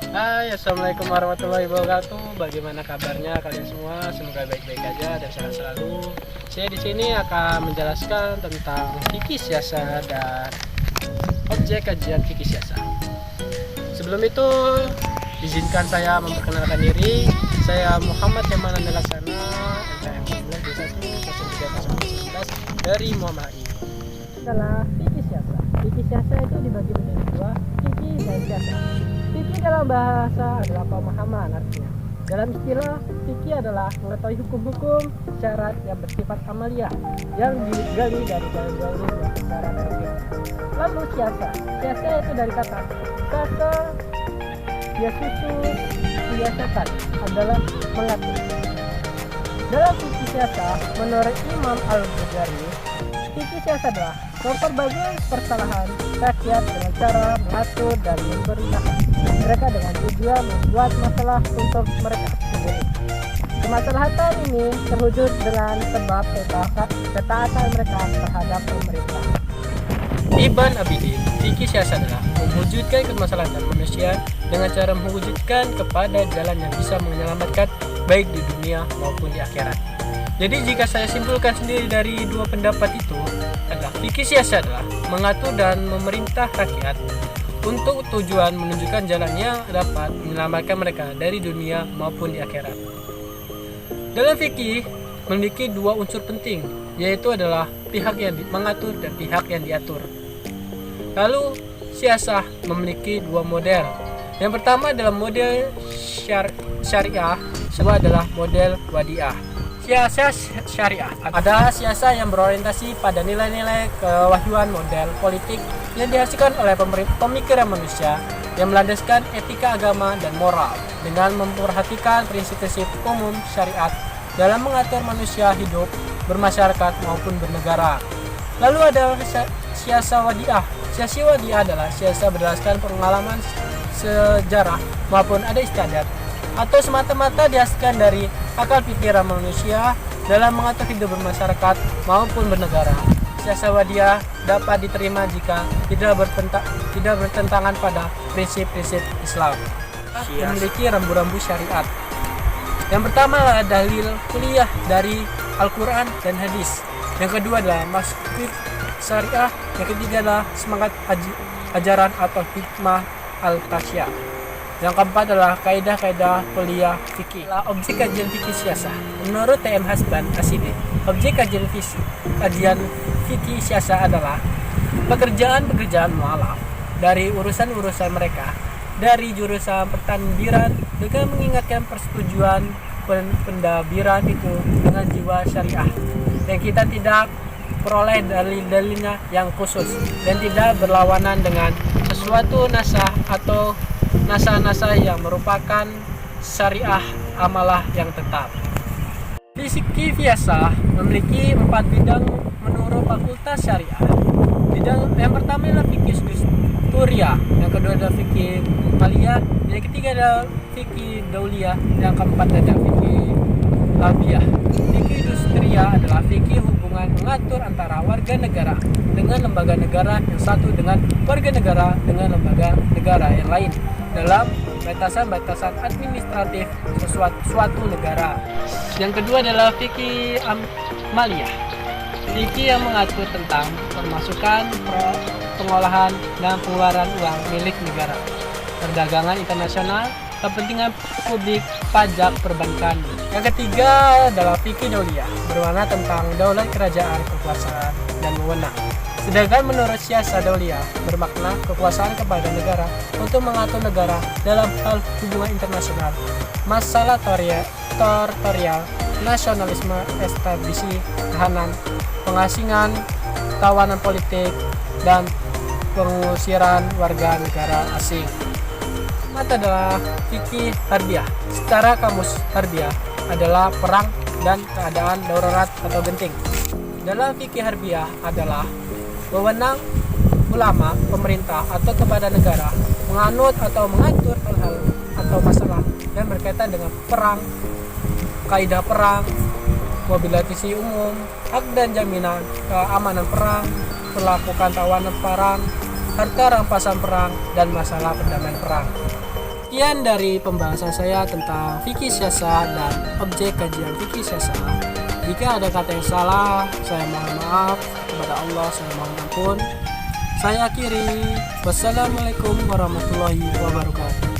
Hai, assalamualaikum warahmatullahi wabarakatuh. Bagaimana kabarnya kalian semua? Semoga baik-baik aja dan sehat selalu. Saya di sini akan menjelaskan tentang fikih siasat dan objek kajian fikih siasat. Sebelum itu, izinkan saya memperkenalkan diri. Saya Muhammad Yamanan Laksana, NPM 1121 dari Muhammadiyah. Adalah fikih siasat. Fikih siasat itu dibagi menjadi dua, fikih dan siasat. Fikih dalam bahasa adalah pemahaman artinya. Dalam istilah, fikih adalah mengetahui hukum-hukum syarat yang bersifat amaliyah yang digali dari dalil-dalil dan secara teori. Lalu siasat. Siasat itu dari kata kata siasusus siasatan adalah mengatur. Dalam fikih siasat, menurut Imam Al-Ghazali, fikih siasat adalah memperbaiki persalahan rakyat dengan cara mengatur dan memerintahkan mereka dengan tujuan membuat masalah untuk mereka sendiri. Kemaslahatan ini terwujud dengan sebab ketaatan mereka terhadap pemerintah. Ibn Abidin, fikih siasat adalah mewujudkan kemaslahatan manusia dengan cara mewujudkan kepada jalan yang bisa menyelamatkan baik di dunia maupun di akhirat. Jadi jika saya simpulkan sendiri dari dua pendapat itu adalah fikih siasat adalah mengatur dan memerintah rakyat untuk tujuan menunjukkan jalan yang dapat menyelamatkan mereka dari dunia maupun di akhirat. Dalam fikih memiliki dua unsur penting, yaitu adalah pihak yang mengatur dan pihak yang diatur. Lalu siasah memiliki dua model. Yang pertama adalah model syariah, kedua adalah model wadiah. Siasat syariah adalah siasat yang berorientasi pada nilai-nilai kewahyuan model politik yang dihasilkan oleh pemikiran manusia yang melandaskan etika agama dan moral dengan memperhatikan prinsip-prinsip umum syariat dalam mengatur manusia hidup, bermasyarakat maupun bernegara. Lalu ada siasat wadiah. Siasat wadiah adalah siasat berdasarkan pengalaman sejarah maupun ada istiadat atau semata-mata dihasilkan dari akal pikiran manusia dalam mengatur hidup bermasyarakat maupun bernegara. Siasat wadiah dapat diterima jika tidak bertentangan pada prinsip-prinsip Islam. Memiliki rambu-rambu syariat. Yang pertama adalah dalil kuliah dari Al-Quran dan Hadis. Yang kedua adalah maksud syariah. Yang ketiga adalah semangat ajaran atau hikmah al-tasyah. Yang keempat adalah kaidah-kaidah kuliah fikih. Objek kajian fikih siasat. Menurut TM Hasban Asidi, objek kajian fikih siasat adalah pekerjaan-pekerjaan mualaf dari urusan-urusan mereka dari jurusan pertadbiran dengan mengingatkan persetujuan pendabiran itu dengan jiwa syariah. Dan kita tidak peroleh dalil-dalilnya yang khusus dan tidak berlawanan dengan sesuatu nasah atau nasa-nasa yang merupakan syariah amalah yang tetap. Fikih siasat memiliki 4 bidang menurut Fakultas Syariah. Bidang yang pertama adalah fikih dusturiyah, yang kedua adalah fikih maliyah, yang ketiga adalah fikih dauliyah, yang keempat adalah fikih labiyah. Fikih dusturiyah adalah fikih hubungan mengatur antara warga negara dengan lembaga negara yang satu dengan warga negara dengan lembaga negara yang lain dalam batasan-batasan administratif suatu negara. Yang kedua adalah fikih maliyah, fikih yang mengatur tentang pemasukan, pengolahan, dan pengeluaran uang milik negara, perdagangan internasional, kepentingan publik, pajak, perbankan. Yang ketiga adalah fikih dauliyah, berwarna tentang daulat kerajaan, kekuasaan, dan wewenang. Sedangkan menurut siasat dauliyah bermakna kekuasaan kepada negara untuk mengatur negara dalam hal hubungan internasional, masalah teritorial, nasionalisme, establisi, tahanan, pengasingan, tawanan politik, dan pengusiran warga negara asing. Mata adalah fikih harbiyah. Secara kamus harbiyah adalah perang dan keadaan darurat atau genting. Dalam fikih harbiyah adalah wewenang ulama, pemerintah, atau kepada negara menganut atau mengatur hal-hal atau masalah yang berkaitan dengan perang, kaidah perang, mobilisasi umum, hak dan jaminan keamanan perang, melakukan tawanan perang, harta rampasan perang, dan masalah perdamaian perang. Sekian dari pembahasan saya tentang fikih siasat dan objek kajian fikih siasat. Jika ada kata yang salah, saya mohon maaf. Kepada Allah saya mohon ampun. Saya akhiri. Wassalamualaikum warahmatullahi wabarakatuh.